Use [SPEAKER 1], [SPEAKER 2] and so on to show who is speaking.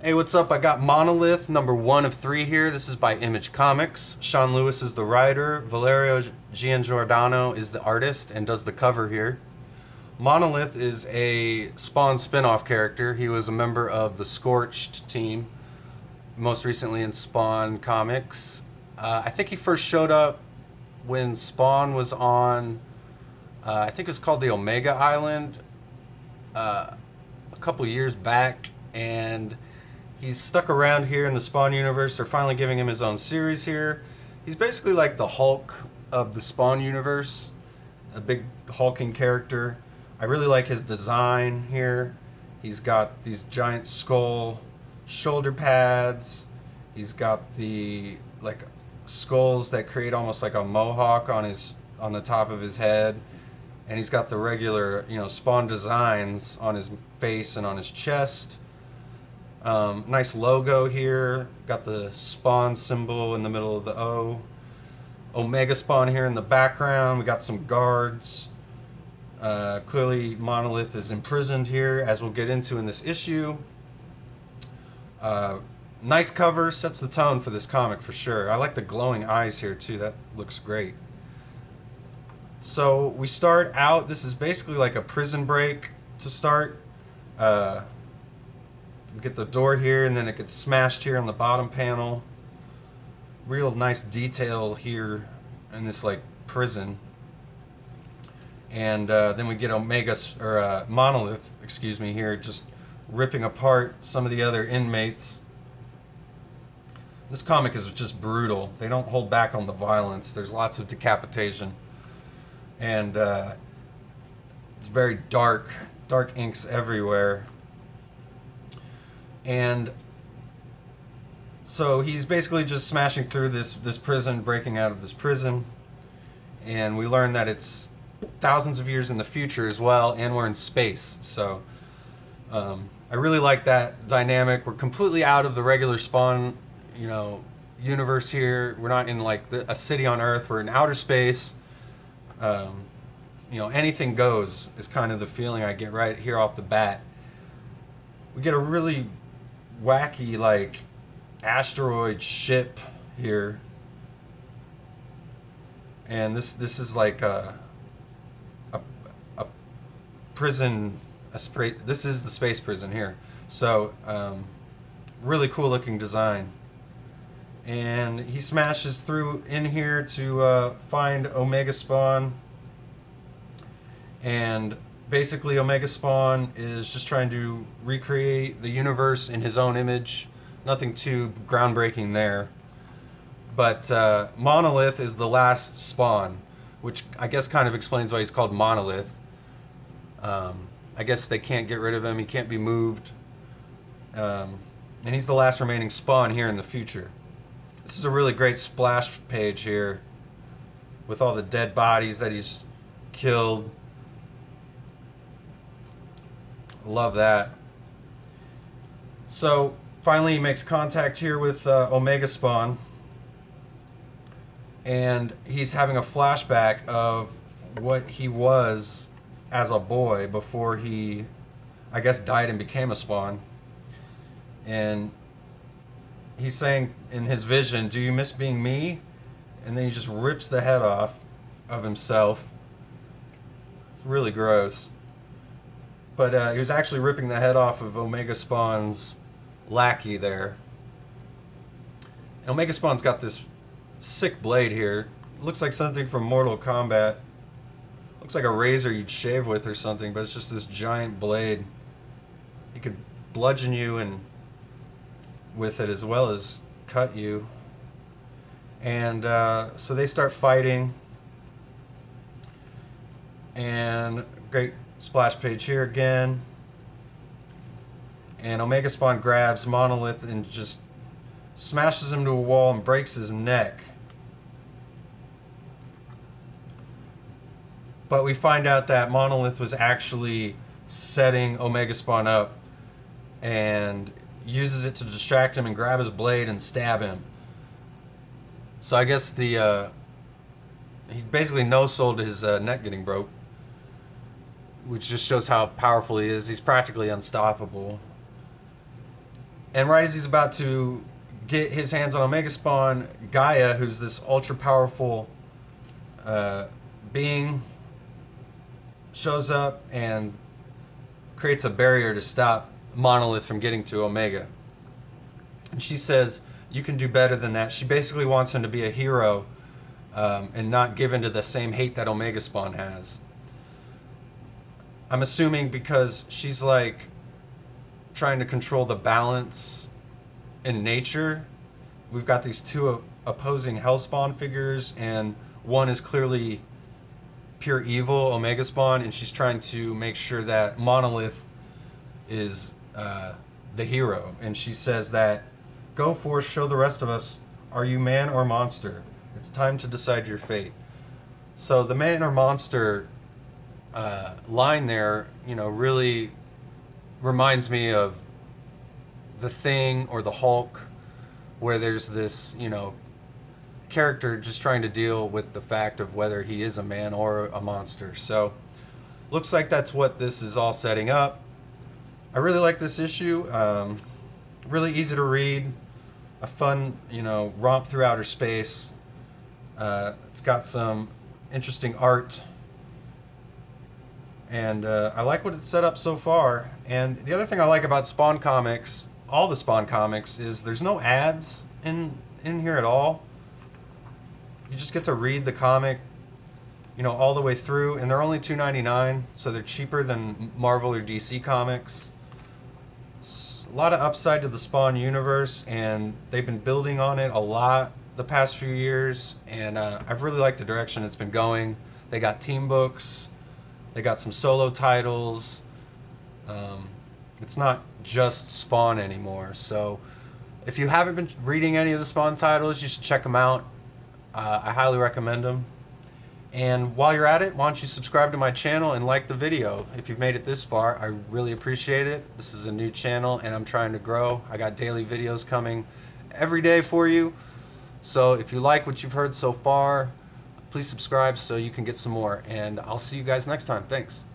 [SPEAKER 1] Hey, what's up? I got Monolith number 1 of 3 here. This is by Image Comics. Sean Lewis is the writer. Valerio Giangiordano is the artist and does the cover here. Monolith is a Spawn spin-off character. He was a member of the Scorched team, most recently in Spawn Comics. I think he first showed up when Spawn was on, I think it was called the Omega Island, a couple years back, and he's stuck around here in the Spawn universe. They're finally giving him his own series here. He's basically like the Hulk of the Spawn universe, a big hulking character. I really like his design here. He's got these giant skull shoulder pads. He's got the like skulls that create almost like a mohawk on the top of his head, and he's got the regular Spawn designs on his face and on his chest. Nice logo here. Got the Spawn symbol in the middle of the O. Omega Spawn here in the background. We got some guards. Clearly Monolith is imprisoned here, as we'll get into in this issue. Nice cover, sets the tone for this comic for sure. I like the glowing eyes here too. That looks great. So we start out, this is basically like a prison break to start. We get the door here, and then it gets smashed here on the bottom panel. Real nice detail here in this like prison. And then we get Monolith, excuse me, here just ripping apart some of the other inmates. This comic is just brutal. They don't hold back on the violence. There's lots of decapitation, and it's very dark. Dark inks everywhere. And so he's basically just smashing through this prison, breaking out of this prison. And we learn that it's thousands of years in the future as well, and we're in space. So I really like that dynamic. We're completely out of the regular Spawn, universe here. We're not in like a city on Earth. We're in outer space. Anything goes is kind of the feeling I get right here off the bat. We get a really wacky like asteroid ship here, and this is like a prison. This is the space prison here. So really cool looking design. And he smashes through in here to find Omega Spawn. And basically Omega Spawn is just trying to recreate the universe in his own image. Nothing too groundbreaking there. But Monolith is the last Spawn, which I guess kind of explains why he's called Monolith. I guess they can't get rid of him. He can't be moved. And he's the last remaining Spawn here in the future. This is a really great splash page here with all the dead bodies that he's killed. Love that. So finally he makes contact here with Omega Spawn, and he's having a flashback of what he was as a boy before he, I guess, died and became a Spawn. And he's saying in his vision, "Do you miss being me?" And then he just rips the head off of himself. It's really gross. But he was actually ripping the head off of Omega Spawn's lackey there. And Omega Spawn's got this sick blade here. It looks like something from Mortal Kombat. Looks like a razor you'd shave with or something, but it's just this giant blade. He could bludgeon you and with it as well as cut you. And so they start fighting. And great splash page here again. And Omega Spawn grabs Monolith and just smashes him to a wall and breaks his neck. But we find out that Monolith was actually setting Omega Spawn up and uses it to distract him and grab his blade and stab him. So I guess he basically no-sold his neck getting broke, which just shows how powerful he is. He's practically unstoppable. And right as he's about to get his hands on Omega Spawn, Gaia, who's this ultra powerful being, shows up and creates a barrier to stop Monolith from getting to Omega. And she says, you can do better than that. She basically wants him to be a hero and not give in to the same hate that Omega Spawn has. I'm assuming because she's like trying to control the balance in nature. We've got these two opposing Hellspawn figures, and one is clearly pure evil, Omega Spawn, and she's trying to make sure that Monolith is the hero. And she says that, go forth, show the rest of us, are you man or monster? It's time to decide your fate. So the man or monster line there, really reminds me of The Thing or the Hulk, where there's this, character just trying to deal with the fact of whether he is a man or a monster. So looks like that's what this is all setting up. I really like this issue. Really easy to read. A fun, romp through outer space. It's got some interesting art. And I like what it's set up so far. And the other thing I like about Spawn Comics, all the Spawn Comics, is there's no ads in here at all. You just get to read the comic, all the way through, and they're only $2.99, so they're cheaper than Marvel or DC Comics. A lot of upside to the Spawn universe, and they've been building on it a lot the past few years, and I've really liked the direction it's been going. They got team books, they got some solo titles. It's not just Spawn anymore, so if you haven't been reading any of the Spawn titles, you should check them out. I highly recommend them. And while you're at it, why don't you subscribe to my channel and like the video. If you've made it this far, I really appreciate it. This is a new channel and I'm trying to grow. I got daily videos coming every day for you. So if you like what you've heard so far, please subscribe so you can get some more. And I'll see you guys next time. Thanks.